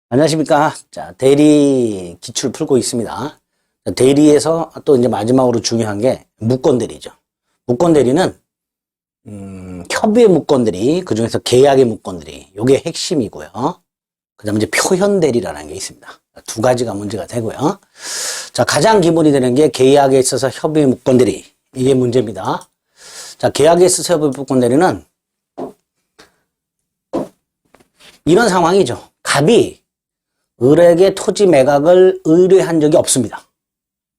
안녕하십니까. 자, 대리 기출 풀고 있습니다. 대리에서 또 이제 마지막으로 중요한 게 무권대리죠. 무권대리는, 협의의 무권대리, 그 중에서 계약의 무권대리, 요게 핵심이고요. 그 다음에 이제 표현대리라는 게 있습니다. 두 가지가 문제가 되고요. 자, 가장 기본이 되는 게 계약에 있어서 협의의 무권대리. 이게 문제입니다. 자, 계약에 있어서 협의의 무권대리는 이런 상황이죠. 갑이 을에게 토지 매각을 의뢰한 적이 없습니다.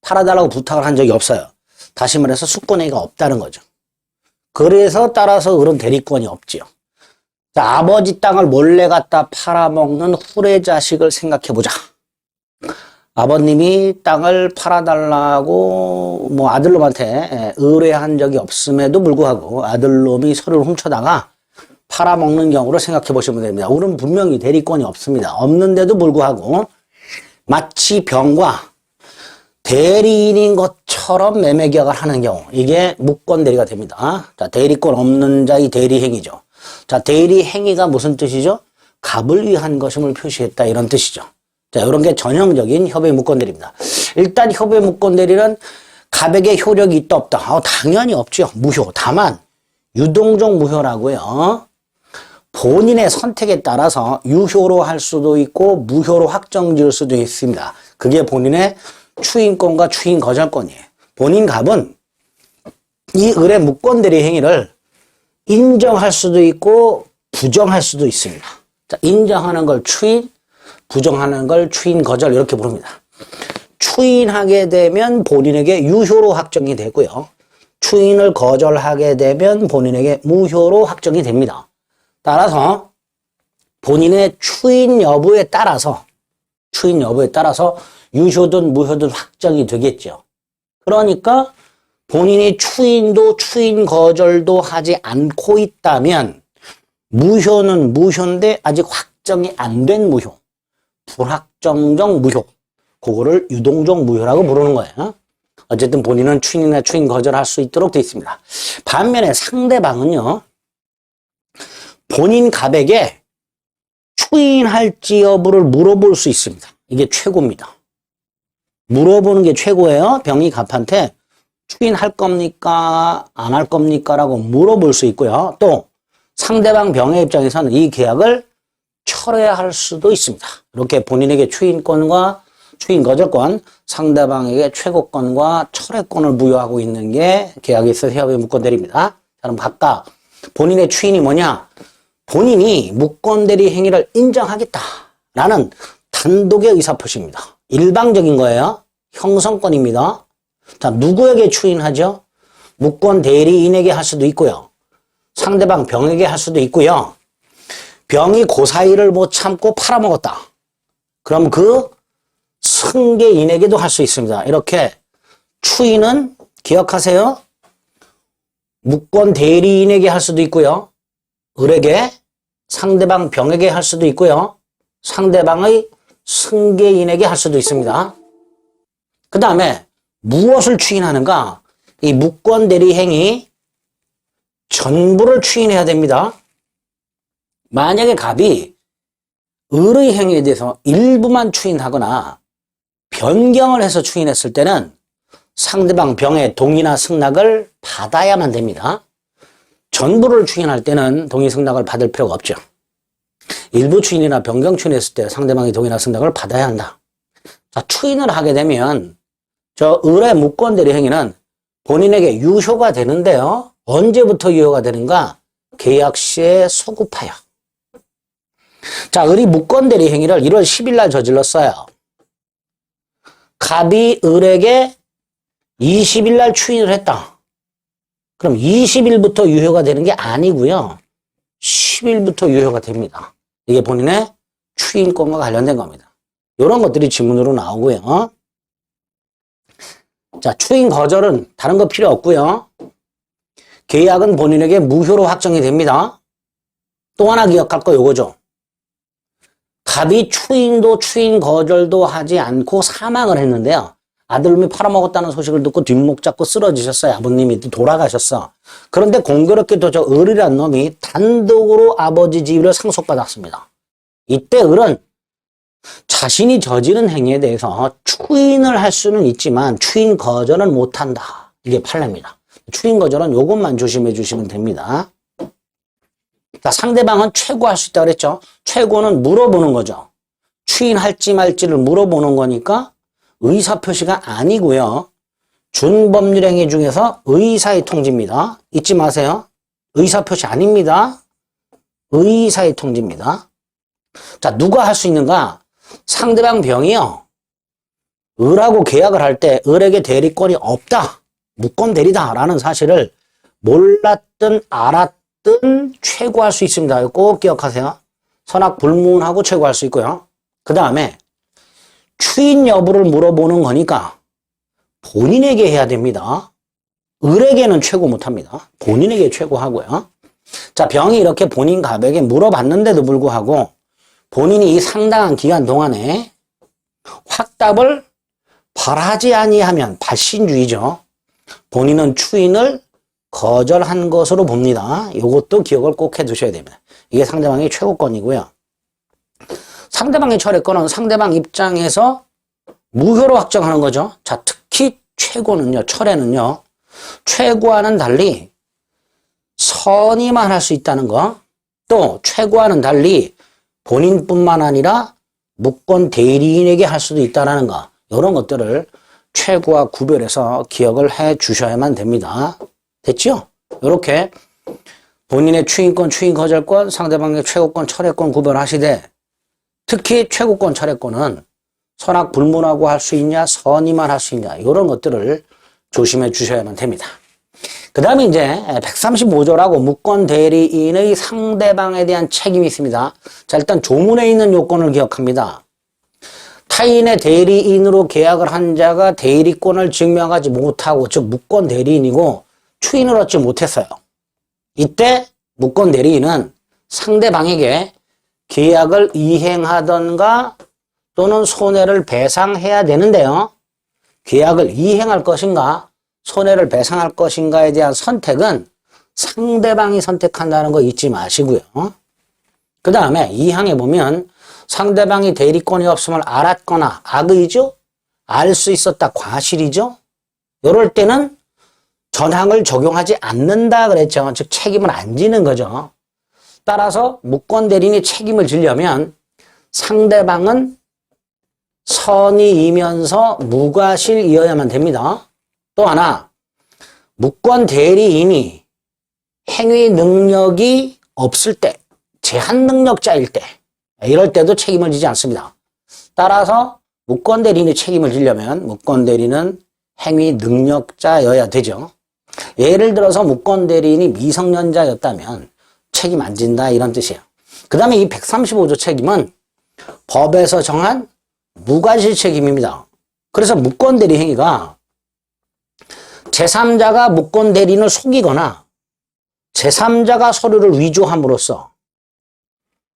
팔아달라고 부탁을 한 적이 없어요. 다시 말해서 수권행위가 없다는 거죠. 그래서 따라서 을은 대리권이 없지요. 자, 아버지 땅을 몰래 갖다 팔아먹는 후레자식을 생각해보자. 아버님이 땅을 팔아달라고 아들놈한테 의뢰한 적이 없음에도 불구하고 아들놈이 서류를 훔쳐다가 팔아먹는 경우를 생각해 보시면 됩니다. 을은 분명히 대리권이 없습니다. 없는데도 불구하고 마치 병과 대리인인 것처럼 매매 계약을 하는 경우, 이게 무권 대리가 됩니다. 자, 대리권 없는 자의 대리행위죠. 자, 대리행위가 무슨 뜻이죠? 갑을 위한 것임을 표시했다, 이런 뜻이죠. 자, 이런 게 전형적인 협의 무권 대리입니다. 일단 협의 무권 대리는 갑에게 효력이 있다 없다? 당연히 없죠. 무효. 다만 유동적 무효라고요. 본인의 선택에 따라서 유효로 할 수도 있고 무효로 확정 지을 수도 있습니다. 그게 본인의 추인권과 추인 거절권이에요. 본인 갑은 이 을의 무권 대리 행위를 인정할 수도 있고 부정할 수도 있습니다. 자, 인정하는 걸 추인, 부정하는 걸 추인 거절, 이렇게 부릅니다. 추인하게 되면 본인에게 유효로 확정이 되고요. 추인을 거절하게 되면 본인에게 무효로 확정이 됩니다. 따라서 본인의 추인 여부에 따라서 유효든 무효든 확정이 되겠죠. 그러니까 본인이 추인도 추인 거절도 하지 않고 있다면 무효는 무효인데 아직 확정이 안 된 무효, 불확정적 무효, 그거를 유동적 무효라고 부르는 거예요. 어쨌든 본인은 추인이나 추인 거절할 수 있도록 되어 있습니다. 반면에 상대방은요, 본인 갑에게 추인할지 여부를 물어볼 수 있습니다. 이게 최고입니다. 물어보는 게 최고예요. 병이 갑한테 추인할 겁니까? 안 할 겁니까? 라고 물어볼 수 있고요. 또 상대방 병의 입장에서는 이 계약을 철회할 수도 있습니다. 이렇게 본인에게 추인권과 추인 거절권, 상대방에게 최고권과 철회권을 부여하고 있는 게 계약에 있어서 협의 무권 대리입니다. 자, 그럼 각각 본인의 추인이 뭐냐? 본인이 무권 대리 행위를 인정하겠다라는 단독의 의사표시입니다. 일방적인 거예요. 형성권입니다. 자, 누구에게 추인하죠? 무권 대리인에게 할 수도 있고요. 상대방 병에게 할 수도 있고요. 병이 그 사이를 못 참고 팔아먹었다. 그럼 그 승계인에게도 할 수 있습니다. 이렇게 추인은 기억하세요. 무권 대리인에게 할 수도 있고요. 을에게, 상대방 병에게 할 수도 있고요. 상대방의 승계인에게 할 수도 있습니다. 그 다음에 무엇을 추인하는가? 이 무권 대리 행위 전부를 추인해야 됩니다. 만약에 갑이 을의 행위에 대해서 일부만 추인하거나 변경을 해서 추인했을 때는 상대방 병의 동의나 승낙을 받아야만 됩니다. 전부를 추인할 때는 동의 승낙을 받을 필요가 없죠. 일부 추인이나 변경 추인했을 때 상대방의 동의나 승낙을 받아야 한다. 자, 추인을 하게 되면 저 을의 무권 대리 행위는 본인에게 유효가 되는데요. 언제부터 유효가 되는가? 계약 시에 소급하여. 자, 을이 무권 대리 행위를 1월 10일 날 저질렀어요. 갑이 을에게 20일 날 추인을 했다. 그럼 20일부터 유효가 되는 게 아니고요. 10일부터 유효가 됩니다. 이게 본인의 추인권과 관련된 겁니다. 이런 것들이 지문으로 나오고요. 자, 추인 거절은 다른 거 필요 없고요. 계약은 본인에게 무효로 확정이 됩니다. 또 하나 기억할 거 요거죠. 갑이 추인도 추인 거절도 하지 않고 사망을 했는데요. 아들놈이 팔아먹었다는 소식을 듣고 뒷목 잡고 쓰러지셨어요. 아버님이 돌아가셨어. 그런데 공교롭게도 저 을이라는 놈이 단독으로 아버지 지위를 상속받았습니다. 이때 을은 자신이 저지른 행위에 대해서 추인을 할 수는 있지만 추인 거절은 못한다. 이게 판례입니다. 추인 거절은 이것만 조심해 주시면 됩니다. 자, 상대방은 최고할 수 있다고 그랬죠. 최고는 물어보는 거죠. 추인할지 말지를 물어보는 거니까 의사표시가 아니고요. 준법률행위 중에서 의사의 통지입니다. 잊지 마세요. 의사표시 아닙니다. 의사의 통지입니다. 자, 누가 할 수 있는가? 상대방 병이요. 을하고 계약을 할 때 을에게 대리권이 없다. 무권 대리다라는 사실을 몰랐든 알았든 최고할 수 있습니다. 꼭 기억하세요. 선악 불문하고 최고할 수 있고요. 그 다음에 추인 여부를 물어보는 거니까 본인에게 해야 됩니다. 을에게는 최고 못합니다. 본인에게 최고하고요. 자, 병이 이렇게 본인 갑에게 물어봤는데도 불구하고 본인이 이 상당한 기간 동안에 확답을 벌하지 아니하면 발신주의죠. 본인은 추인을 거절한 것으로 봅니다. 이것도 기억을 꼭 해두셔야 됩니다. 이게 상대방의 최고권이고요. 상대방의 철회권은 상대방 입장에서 무효로 확정하는 거죠. 자, 특히 최고는요, 철회는요, 최고와는 달리 선의만 할 수 있다는 거, 또 최고와는 달리 본인뿐만 아니라 무권 대리인에게 할 수도 있다는 거, 이런 것들을 최고와 구별해서 기억을 해 주셔야만 됩니다. 됐죠? 이렇게 본인의 추인권, 추인 거절권, 상대방의 최고권, 철회권 구별하시되 특히 최고권, 철회권은 선악 불문하고 할 수 있냐, 선의만 할 수 있냐, 이런 것들을 조심해 주셔야만 됩니다. 그 다음에 이제 135조라고 무권 대리인의 상대방에 대한 책임이 있습니다. 자, 일단 조문에 있는 요건을 기억합니다. 타인의 대리인으로 계약을 한 자가 대리권을 증명하지 못하고, 즉 무권 대리인이고 추인을 얻지 못했어요. 이때 무권 대리인은 상대방에게 계약을 이행하던가 또는 손해를 배상해야 되는데요. 계약을 이행할 것인가 손해를 배상할 것인가에 대한 선택은 상대방이 선택한다는 거 잊지 마시고요. 그 다음에 2항에 보면 상대방이 대리권이 없음을 알았거나 악의죠? 알 수 있었다 과실이죠? 이럴 때는 전항을 적용하지 않는다 그랬죠. 즉 책임을 안 지는 거죠. 따라서 무권 대리인이 책임을 지려면 상대방은 선의이면서 무과실이어야만 됩니다. 또 하나, 무권 대리인이 행위 능력이 없을 때, 제한 능력자일 때, 이럴 때도 책임을 지지 않습니다. 따라서 무권 대리인이 책임을 지려면 무권 대리인은 행위 능력자여야 되죠. 예를 들어서 무권 대리인이 미성년자였다면 책임 안 진다 이런 뜻이에요. 그 다음에 이 135조 책임은 법에서 정한 무과실 책임입니다. 그래서 무권 대리 행위가 제3자가 무권 대리인을 속이거나 제3자가 서류를 위조함으로써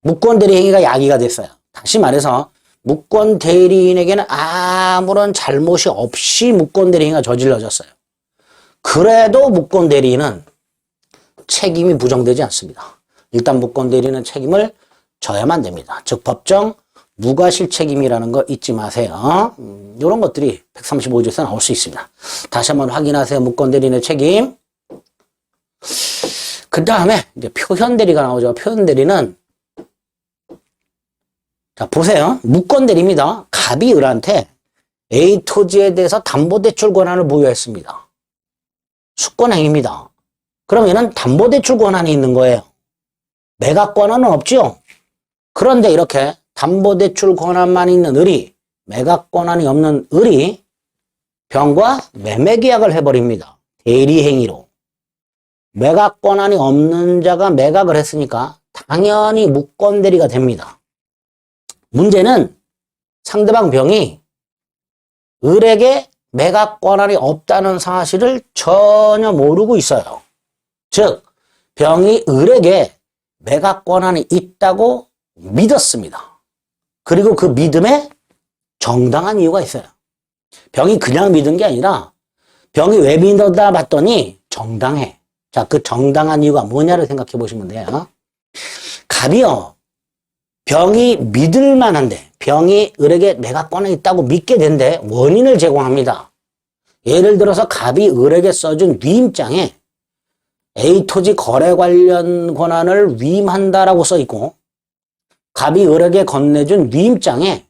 무권 대리 행위가 야기가 됐어요. 다시 말해서 무권 대리인에게는 아무런 잘못이 없이 무권 대리 행위가 저질러졌어요. 그래도 무권 대리인은 책임이 부정되지 않습니다. 일단 무권 대리인은 책임을 져야만 됩니다. 즉 법정 무과실 책임이라는 거 잊지 마세요. 이런 것들이 135조에서 나올 수 있습니다. 다시 한번 확인하세요. 무권 대리인의 책임. 그 다음에 이제 표현 대리가 나오죠. 표현 대리는 자 보세요. 무권 대리입니다. 갑이 을한테 A 토지에 대해서 담보대출 권한을 부여했습니다. 수권행위입니다. 그러면은 담보대출 권한이 있는 거예요. 매각 권한은 없죠. 그런데 이렇게 담보대출 권한만 있는 을이, 매각 권한이 없는 을이 병과 매매계약을 해버립니다. 대리행위로. 매각 권한이 없는 자가 매각을 했으니까 당연히 무권대리가 됩니다. 문제는 상대방 병이 을에게 매각 권한이 없다는 사실을 전혀 모르고 있어요. 즉 병이 을에게 매각 권한이 있다고 믿었습니다. 그리고 그 믿음에 정당한 이유가 있어요. 병이 그냥 믿은 게 아니라 병이 왜 믿었다 봤더니 정당해. 자, 그 정당한 이유가 뭐냐를 생각해 보시면 돼요. 갑이요. 병이 믿을 만한데, 병이 을에게 내가 꺼내 있다고 믿게 된데 원인을 제공합니다. 예를 들어서 갑이 을에게 써준 위임장에 A 토지 거래 관련 권한을 위임한다라고 써 있고 갑이 을에게 건네준 위임장에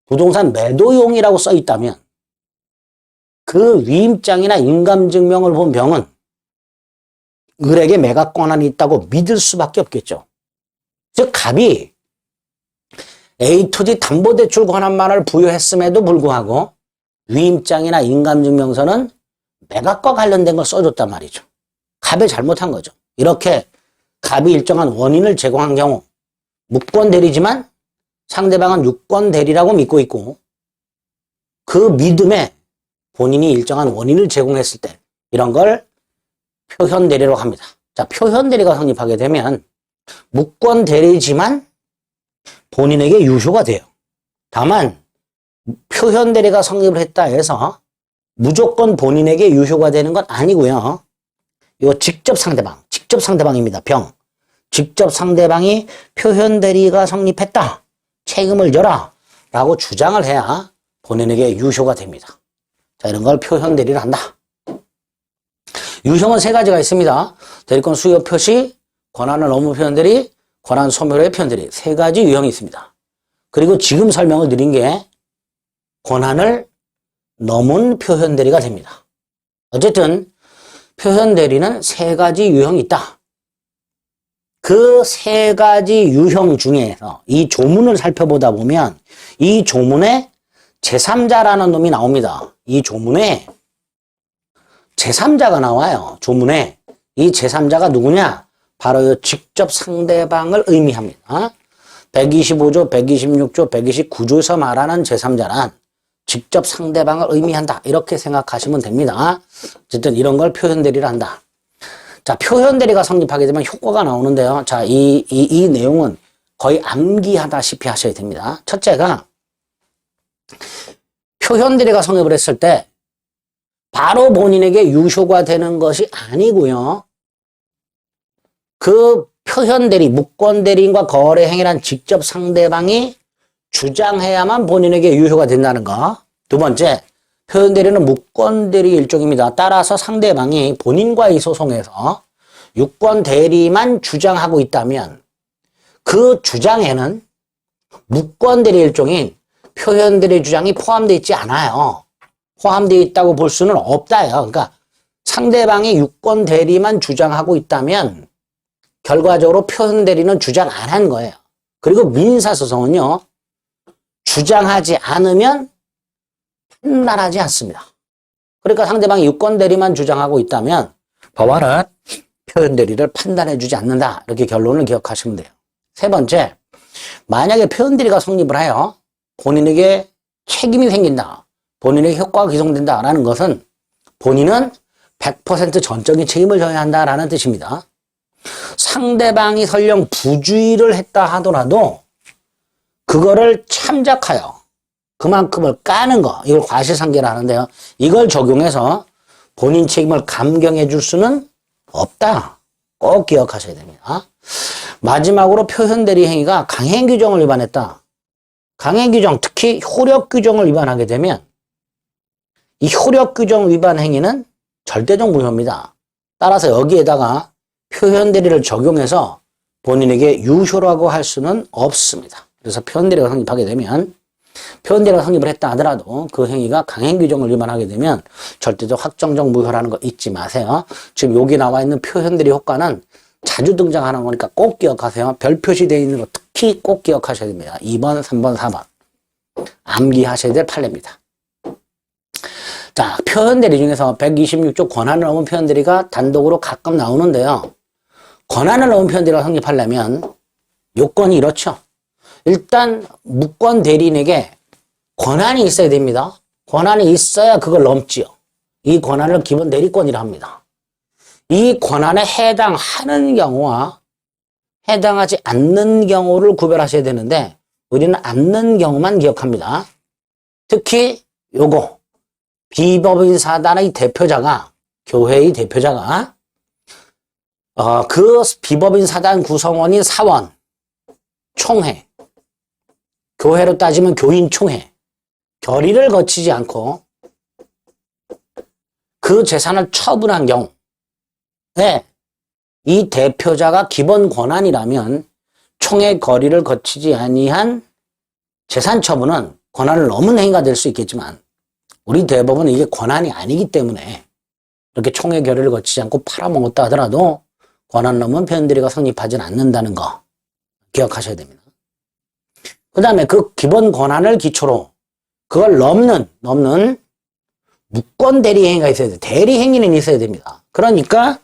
부동산 매도용이라고 써 있다면 그 위임장이나 인감증명을 본 병은 을에게 매각 권한이 있다고 믿을 수밖에 없겠죠. 즉 갑이 A 토지 담보대출 권한만을 부여했음에도 불구하고 위임장이나 인감증명서는 매각과 관련된 걸 써줬단 말이죠. 갑이 잘못한 거죠. 이렇게 갑이 일정한 원인을 제공한 경우 무권 대리지만 상대방은 유권 대리라고 믿고 있고 그 믿음에 본인이 일정한 원인을 제공했을 때 이런 걸 표현 대리라고 합니다. 자, 표현 대리가 성립하게 되면 무권 대리지만 본인에게 유효가 돼요. 다만 표현 대리가 성립을 했다 해서 무조건 본인에게 유효가 되는 건 아니고요. 이거 직접 상대방입니다. 병. 직접 상대방이 표현 대리가 성립했다. 책임을 져라. 라고 주장을 해야 본인에게 유효가 됩니다. 자, 이런 걸 표현 대리를 한다. 유형은 세 가지가 있습니다. 대리권 수요 표시, 권한을 넘은 표현 대리, 권한 소멸의 표현 대리. 세 가지 유형이 있습니다. 그리고 지금 설명을 드린 게 권한을 넘은 표현 대리가 됩니다. 어쨌든 표현 대리는 세 가지 유형이 있다. 그 세 가지 유형 중에서 이 조문을 살펴보다 보면 이 조문에 제3자라는 놈이 나옵니다. 이 조문에 제3자가 나와요. 조문에. 이 제3자가 누구냐? 바로 직접 상대방을 의미합니다. 125조, 126조, 129조에서 말하는 제3자란 직접 상대방을 의미한다. 이렇게 생각하시면 됩니다. 어쨌든 이런 걸 표현 대리를 한다. 자, 표현 대리가 성립하게 되면 효과가 나오는데요. 자, 이 내용은 거의 암기하다시피 하셔야 됩니다. 첫째가 표현 대리가 성립을 했을 때 바로 본인에게 유효가 되는 것이 아니고요. 그 표현 대리, 무권 대리인과 거래 행위란 직접 상대방이 주장해야만 본인에게 유효가 된다는 거. 두 번째, 표현 대리는 무권 대리 일종입니다. 따라서 상대방이 본인과의 소송에서 유권 대리만 주장하고 있다면 그 주장에는 무권 대리 일종인 표현 대리 주장이 포함되어 있지 않아요. 포함되어 있다고 볼 수는 없다요. 그러니까 상대방이 유권 대리만 주장하고 있다면 결과적으로 표현 대리는 주장 안 한 거예요. 그리고 민사소송은요. 주장하지 않으면 판단하지 않습니다. 그러니까 상대방이 유권 대리만 주장하고 있다면 법원은 표현 대리를 판단해 주지 않는다. 이렇게 결론을 기억하시면 돼요. 세 번째, 만약에 표현 대리가 성립을 하여 본인에게 책임이 생긴다. 본인에게 효과가 기성된다라는 것은 본인은 100% 전적인 책임을 져야 한다라는 뜻입니다. 상대방이 설령 부주의를 했다 하더라도 그거를 참작하여 그만큼을 까는 거, 이걸 과실상계를 하는데요. 이걸 적용해서 본인 책임을 감경해 줄 수는 없다. 꼭 기억하셔야 됩니다. 마지막으로 표현 대리 행위가 강행 규정을 위반했다. 강행 규정, 특히 효력 규정을 위반하게 되면 이 효력 규정 위반 행위는 절대적 무효입니다. 따라서 여기에다가 표현 대리를 적용해서 본인에게 유효라고 할 수는 없습니다. 그래서 표현 대리가 성립하게 되면 표현 대리가 성립을 했다 하더라도 그 행위가 강행 규정을 위반하게 되면 절대적 확정적 무효라는 거 잊지 마세요. 지금 여기 나와 있는 표현 대리 효과는 자주 등장하는 거니까 꼭 기억하세요. 별 표시되어 있는 거 특히 꼭 기억하셔야 됩니다. 2번, 3번, 4번. 암기하셔야 될 판례입니다. 자, 표현 대리 중에서 126조 권한을 넘은 표현 대리가 단독으로 가끔 나오는데요. 권한을 넘은 표현 대리가 성립하려면 요건이 이렇죠. 일단 무권 대리인에게 권한이 있어야 됩니다. 권한이 있어야 그걸 넘지요. 이 권한을 기본 대리권이라 합니다. 이 권한에 해당하는 경우와 해당하지 않는 경우를 구별하셔야 되는데 우리는 않는 경우만 기억합니다. 특히 요거 비법인 사단의 대표자가 교회의 대표자가 그 비법인 사단 구성원인 사원, 총회 교회로 따지면 교인총회. 결의를 거치지 않고 그 재산을 처분한 경우에 이 대표자가 기본 권한이라면 총회 결의를 거치지 아니한 재산 처분은 권한을 넘은 행위가 될 수 있겠지만 우리 대법원은 이게 권한이 아니기 때문에 이렇게 총회 결의를 거치지 않고 팔아먹었다 하더라도 권한 넘은 표현들이가 성립하지 않는다는 거 기억하셔야 됩니다. 그 다음에 그 기본 권한을 기초로 그걸 넘는 무권 대리행위가 있어야 돼요. 대리행위는 있어야 됩니다. 그러니까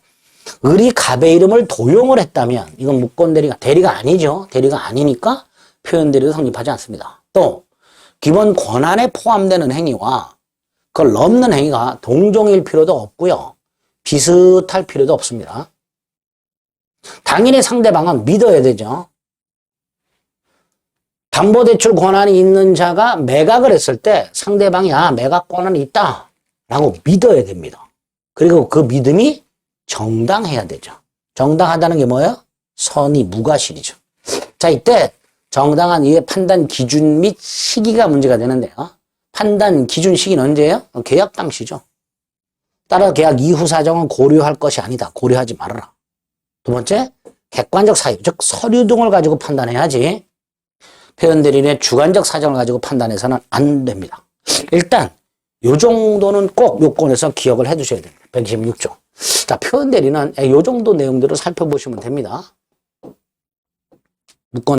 을이 갑의 이름을 도용을 했다면 이건 무권 대리가 아니죠. 대리가 아니니까 표현 대리도 성립하지 않습니다. 또 기본 권한에 포함되는 행위와 그걸 넘는 행위가 동종일 필요도 없고요. 비슷할 필요도 없습니다. 당연히 상대방은 믿어야 되죠. 담보대출 권한이 있는 자가 매각을 했을 때 상대방이 매각 권한이 있다 라고 믿어야 됩니다. 그리고 그 믿음이 정당해야 되죠. 정당하다는 게 뭐예요? 선의 무과실이죠. 자, 이때 정당한 이의 판단 기준 및 시기가 문제가 되는데요. 판단 기준 시기는 언제예요? 계약 당시죠. 따라 계약 이후 사정은 고려할 것이 아니다. 고려하지 말아라. 두 번째, 객관적 사유, 즉 서류 등을 가지고 판단해야지 표현대리인의 주관적 사정을 가지고 판단해서는 안 됩니다. 일단 요 정도는 꼭 요건에서 기억을 해 두셔야 됩니다. 126조. 자, 표현대리는 요 정도 내용들을 살펴보시면 됩니다. 무권